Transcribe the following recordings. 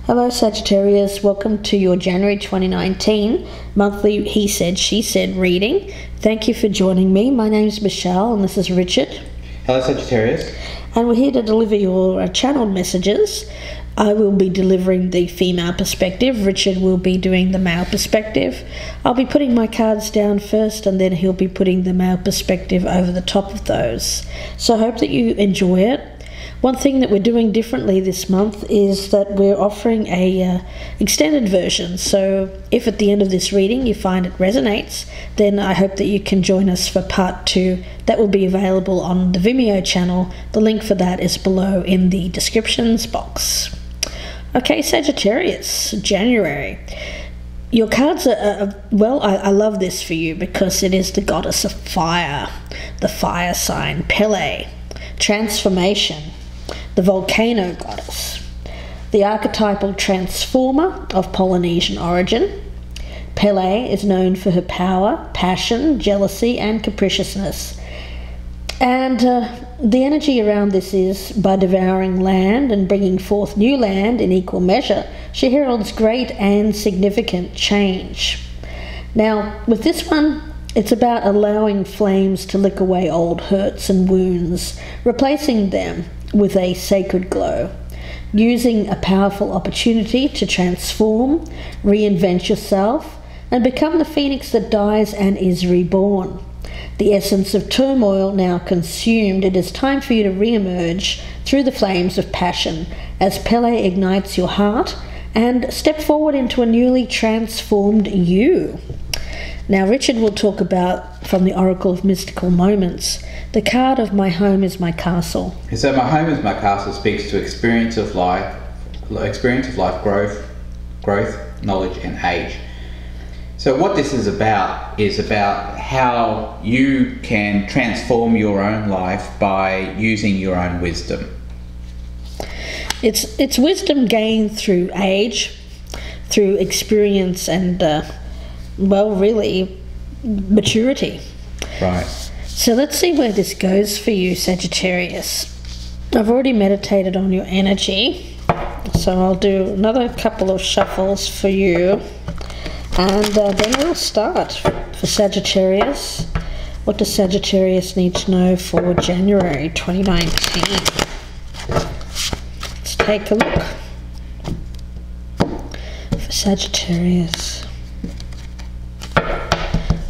Hello Sagittarius, welcome to your January 2019 monthly He Said, She Said reading. Thank you for joining me. My name is Michelle and this is Richard. Hello Sagittarius. And we're here to deliver your channeled messages. I will be delivering the female perspective. Richard will be doing the male perspective. I'll be putting my cards down first and then he'll be putting the male perspective over the top of those. So I hope that you enjoy it. One thing that we're doing differently this month is that we're offering a extended version. So if at the end of this reading you find it resonates, then I hope that you can join us for part 2. That will be available on the Vimeo channel. The link for that is below in the descriptions box. Okay, Sagittarius, January. Your cards are well, I love this for you because it is the goddess of fire, the fire sign, Pele, transformation, the volcano goddess, the archetypal transformer of Polynesian origin. Pele is known for her power, passion, jealousy, and capriciousness. And the energy around this is, by devouring land and bringing forth new land in equal measure, she heralds great and significant change. Now, with this one, it's about allowing flames to lick away old hurts and wounds, replacing them with a sacred glow, using a powerful opportunity to transform, reinvent yourself, and become the phoenix that dies and is reborn. The essence of turmoil now consumed, it is time for you to re-emerge through the flames of passion as Pele ignites your heart and step forward into a newly transformed you. Now Richard will talk about, from the Oracle of Mystical Moments, the card of My Home is My Castle. So My Home is My Castle speaks to experience of life, growth, knowledge and age. So what this is about how you can transform your own life by using your own wisdom. It's wisdom gained through age, through experience and, well, really, maturity. Right. So let's see where this goes for you, Sagittarius. I've already meditated on your energy, so I'll do another couple of shuffles for you. And then we'll start for Sagittarius. What does Sagittarius need to know for January 2019? Let's take a look for Sagittarius.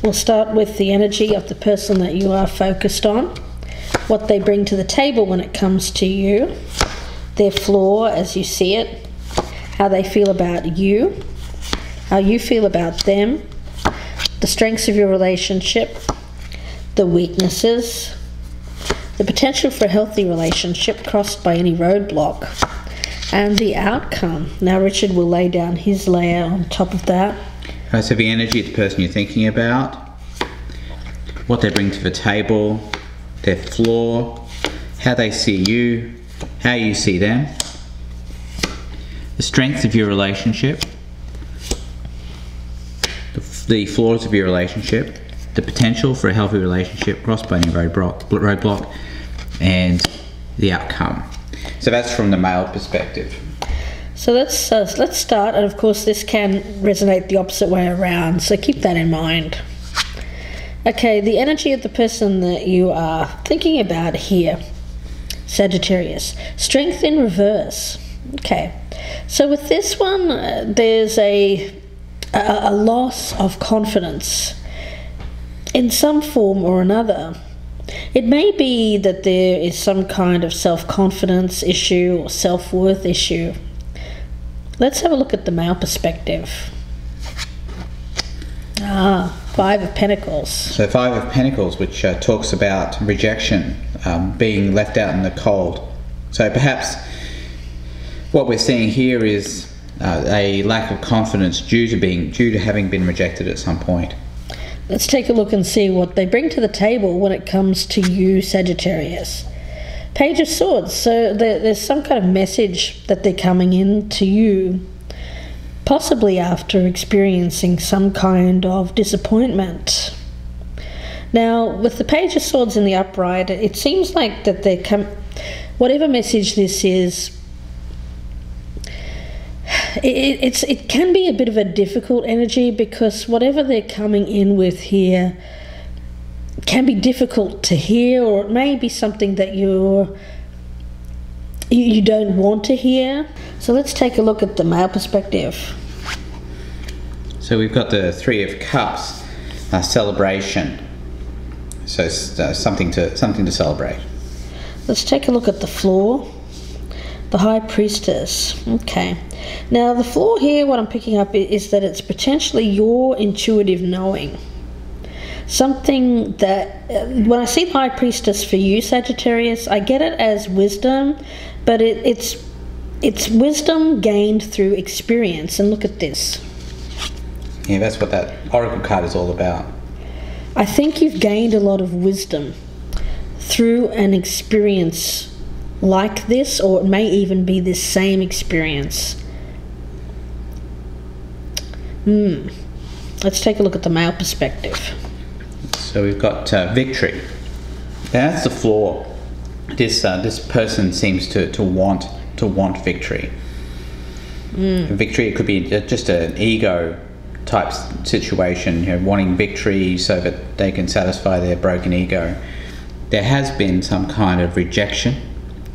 We'll start with the energy of the person that you are focused on, what they bring to the table when it comes to you, their flaw as you see it, how they feel about you, how you feel about them, the strengths of your relationship, the weaknesses, the potential for a healthy relationship crossed by any roadblock, and the outcome. Now Richard will lay down his layer on top of that. So the energy of the person you're thinking about, what they bring to the table, their flaw, how they see you, how you see them, the strengths of your relationship, the flaws of your relationship, the potential for a healthy relationship crossed by any roadblock, and the outcome. So that's from the male perspective. So let's start, and of course this can resonate the opposite way around, so keep that in mind. Okay, the energy of the person that you are thinking about here, Sagittarius, strength in reverse. Okay, so with this one, there's a loss of confidence in some form or another. It may be that there is some kind of self-confidence issue or self-worth issue. Let's have a look at the male perspective. Five of Pentacles. So Five of Pentacles, which talks about rejection, being left out in the cold. So perhaps what we're seeing here is a lack of confidence due to having been rejected at some point. Let's take a look and see what they bring to the table when it comes to you, Sagittarius. Page of Swords. So there's some kind of message that they're coming in to you, possibly after experiencing some kind of disappointment. Now, with the Page of Swords in the upright, it seems like that whatever message this is, it can be a bit of a difficult energy, because whatever they're coming in with here can be difficult to hear, or it may be something that you don't want to hear. So let's take a look at the male perspective. So we've got the Three of Cups, celebration. So something to celebrate. Let's take a look at the floor. The High Priestess. Okay. Now the floor here, what I'm picking up is that it's potentially your intuitive knowing. Something that, when I see the High Priestess for you, Sagittarius, I get it as wisdom, but it's wisdom gained through experience. And look at this. Yeah, that's what that Oracle card is all about. I think you've gained a lot of wisdom through an experience like this, or it may even be this same experience. Let's take a look at the male perspective. So we've got victory. Now that's the floor. This person seems to want victory. Victory, it could be just an ego type situation, wanting victory so that they can satisfy their broken ego. There has been some kind of rejection,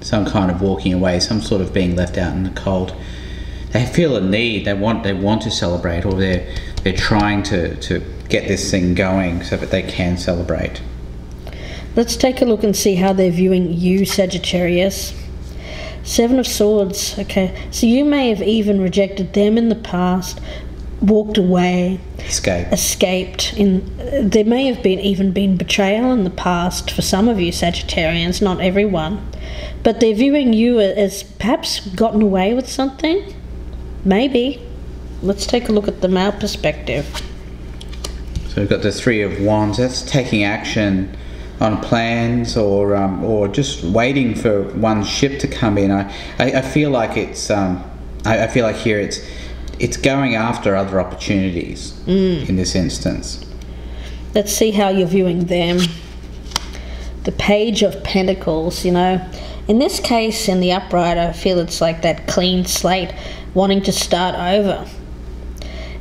some kind of walking away, some sort of being left out in the cold. They feel a need, they want to celebrate, or they're trying to get this thing going so that they can celebrate. Let's take a look and see how they're viewing you, Sagittarius. Seven of Swords. Okay, so you may have even rejected them in the past, walked away, escaped. There may have even been betrayal in the past for some of you Sagittarians, not everyone, but they're viewing you as perhaps gotten away with something. Maybe. Let's take a look at the male perspective. So we've got the Three of Wands. That's taking action on plans, or just waiting for one ship to come in. I feel like it's I feel like here it's going after other opportunities in this instance. Let's see how you're viewing them. The Page of Pentacles, in this case, in the upright, I feel it's like that clean slate, wanting to start over.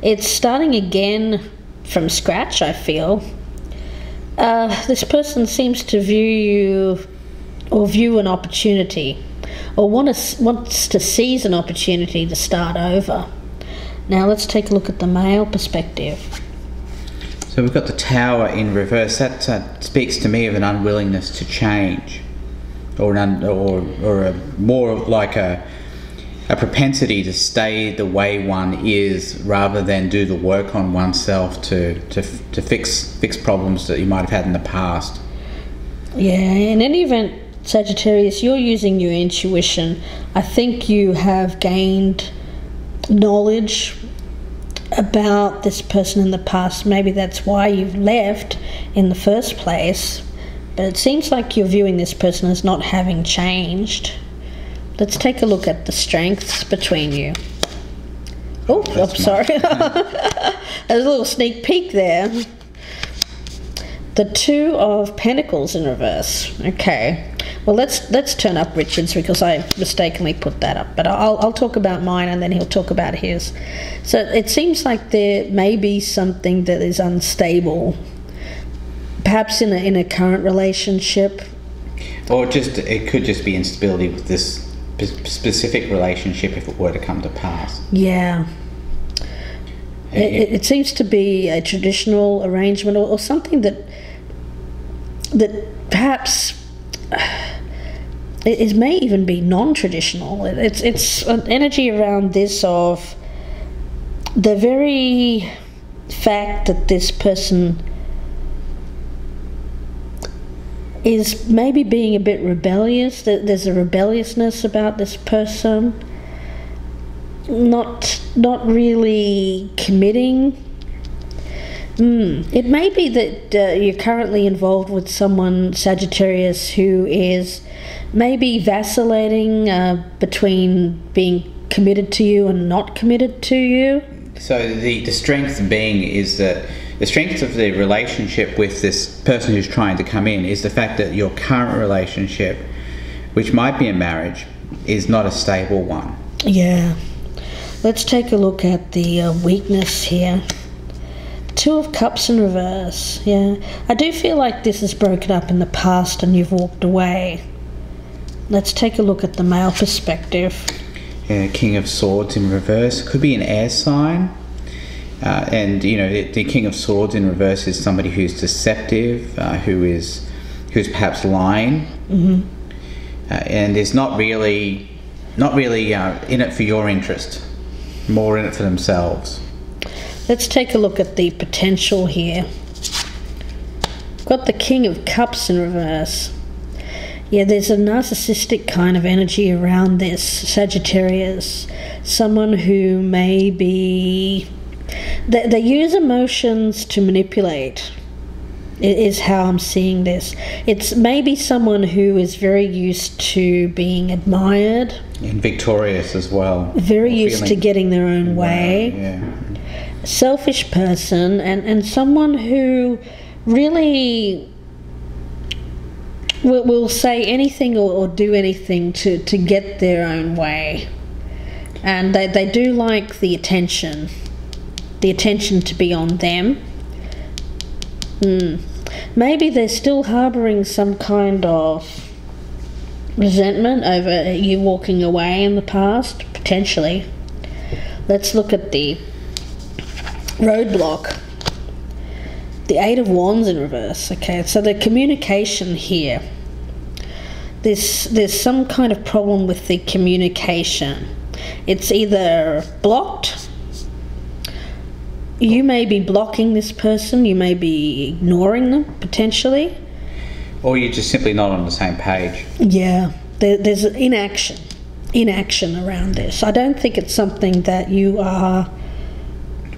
It's starting again from scratch, I feel. This person seems to view an opportunity, or wants to seize an opportunity to start over. Now let's take a look at the male perspective. So we've got the Tower in reverse. That speaks to me of an unwillingness to change, or more like a propensity to stay the way one is, rather than do the work on oneself to fix problems that you might have had in the past. Yeah, in any event, Sagittarius, you're using your intuition. I think you have gained knowledge about this person in the past. Maybe that's why you've left in the first place, but it seems like you're viewing this person as not having changed. Let's take a look at the strengths between you. Oh, I'm sorry. There's a little sneak peek there. The Two of Pentacles in reverse. Okay. Well, let's turn up Richard's, because I mistakenly put that up. But I'll talk about mine, and then he'll talk about his. So it seems like there may be something that is unstable, perhaps in a current relationship, or it could just be instability with this specific relationship if it were to come to pass. Yeah. It seems to be a traditional arrangement, or something that perhaps it may even be non-traditional. It's an energy around this of the very fact that this person is maybe being a bit rebellious. There's a rebelliousness about this person, not really committing. It may be that you're currently involved with someone, Sagittarius, who is maybe vacillating between being committed to you and not committed to you. So the strength being is that the strength of the relationship with this person who's trying to come in is the fact that your current relationship, which might be a marriage, is not a stable one. Yeah. Let's take a look at the weakness here. Two of Cups in reverse. Yeah, I do feel like this is broken up in the past and you've walked away. Let's take a look at the male perspective. Yeah, King of Swords in reverse. Could be an air sign. And you know, the King of Swords in reverse is somebody who's deceptive, who's perhaps lying, and is not really in it for your interest, more in it for themselves. Let's take a look at the potential here. Got the King of Cups in reverse. Yeah, there's a narcissistic kind of energy around this, Sagittarius. Someone who may be... They use emotions to manipulate, is how I'm seeing this. It's maybe someone who is very used to being admired. And victorious as well. Very used to getting their own way. Yeah. Selfish person, and someone who really will say anything or do anything to get their own way. And they do like the attention to be on them. Maybe they're still harbouring some kind of resentment over you walking away in the past, potentially. Let's look at the Roadblock. The Eight of Wands in reverse. Okay, so the communication here. There's some kind of problem with the communication. It's either blocked. You may be blocking this person. You may be ignoring them, potentially. Or you're just simply not on the same page. Yeah, there's inaction around this. I don't think it's something that you are...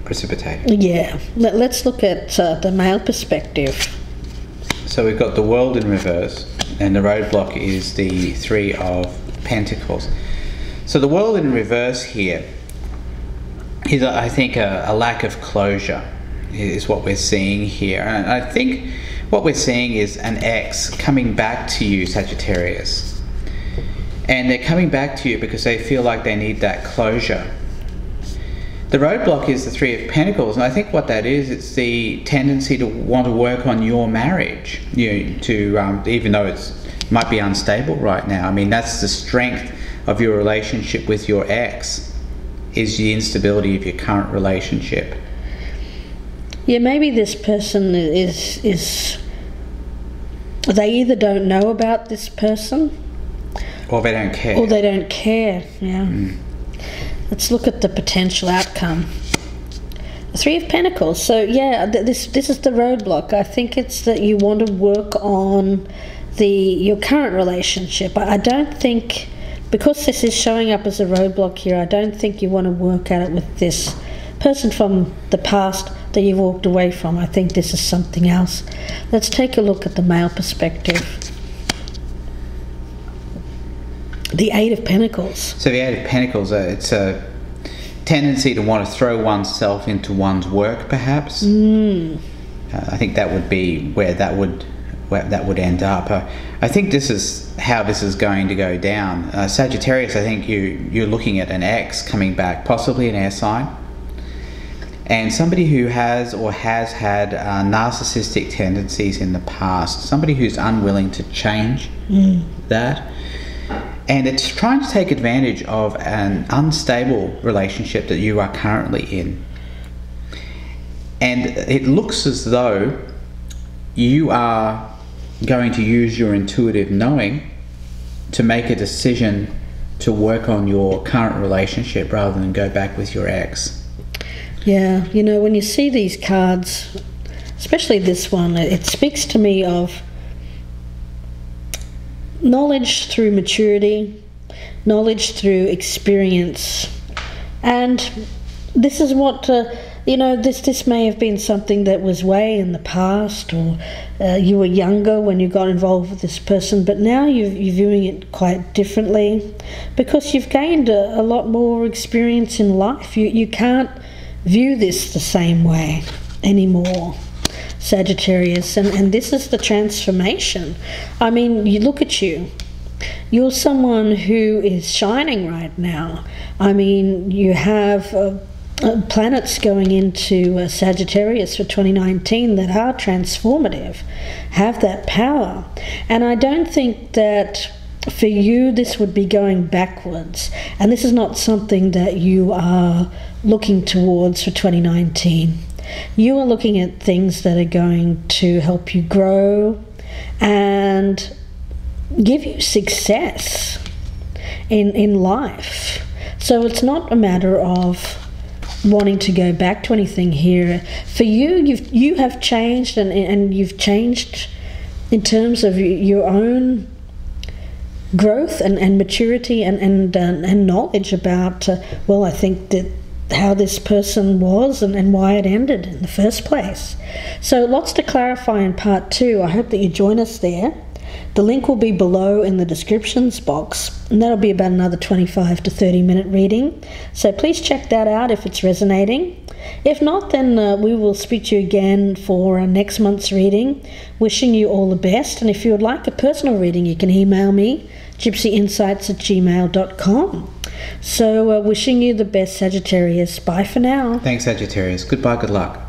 precipitating. Yeah. Let's look at the male perspective. So we've got the World in reverse, and the Roadblock is the Three of Pentacles. So the World in reverse here is, I think, a lack of closure is what we're seeing here. And I think what we're seeing is an ex coming back to you, Sagittarius. And they're coming back to you because they feel like they need that closure. The Roadblock is the Three of Pentacles, and I think what that is, it's the tendency to want to work on your marriage. Even though it might be unstable right now. I mean, that's the strength of your relationship with your ex, is the instability of your current relationship. Yeah, maybe this person is they either don't know about this person, or they don't care. Or they don't care. Yeah. Let's look at the potential outcome. The Three of Pentacles. So yeah, this is the Roadblock. I think it's that you want to work on your current relationship. I don't think, because this is showing up as a roadblock here, I don't think you want to work at it with this person from the past that you've walked away from. I think this is something else. Let's take a look at the male perspective. The Eight of Pentacles. So the Eight of Pentacles, it's a tendency to want to throw oneself into one's work, perhaps. I think that would be where that would end up. I think this is how this is going to go down. Sagittarius, I think you're looking at an ex coming back, possibly an air sign, and somebody who has had narcissistic tendencies in the past, somebody who's unwilling to change that. And it's trying to take advantage of an unstable relationship that you are currently in. And it looks as though you are going to use your intuitive knowing to make a decision to work on your current relationship rather than go back with your ex. Yeah, you know, when you see these cards, especially this one, it speaks to me of knowledge through maturity, knowledge through experience. And this is what, this may have been something that was way in the past, or you were younger when you got involved with this person, but now you're viewing it quite differently because you've gained a lot more experience in life. You can't view this the same way anymore, Sagittarius, and this is the transformation. I mean, you look at you. you're someone who is shining right now. I mean, you have planets going into Sagittarius for 2019 that are transformative, have that power. And I don't think that for you this would be going backwards. And this is not something that you are looking towards for 2019. You are looking at things that are going to help you grow and give you success in life. So it's not a matter of wanting to go back to anything here. For you, you have changed, and you've changed in terms of your own growth and maturity and knowledge about, well, I think that how this person was and why it ended in the first place. So lots to clarify in part 2. I hope that you join us there. The link will be below in the descriptions box, and that'll be about another 25 to 30 minute reading. So please check that out if it's resonating. If not, then we will speak to you again for next month's reading. Wishing you all the best, and if you would like a personal reading, you can email me, gypsyinsights@gmail.com. So wishing you the best, Sagittarius. Bye for now. Thanks, Sagittarius. Goodbye, good luck.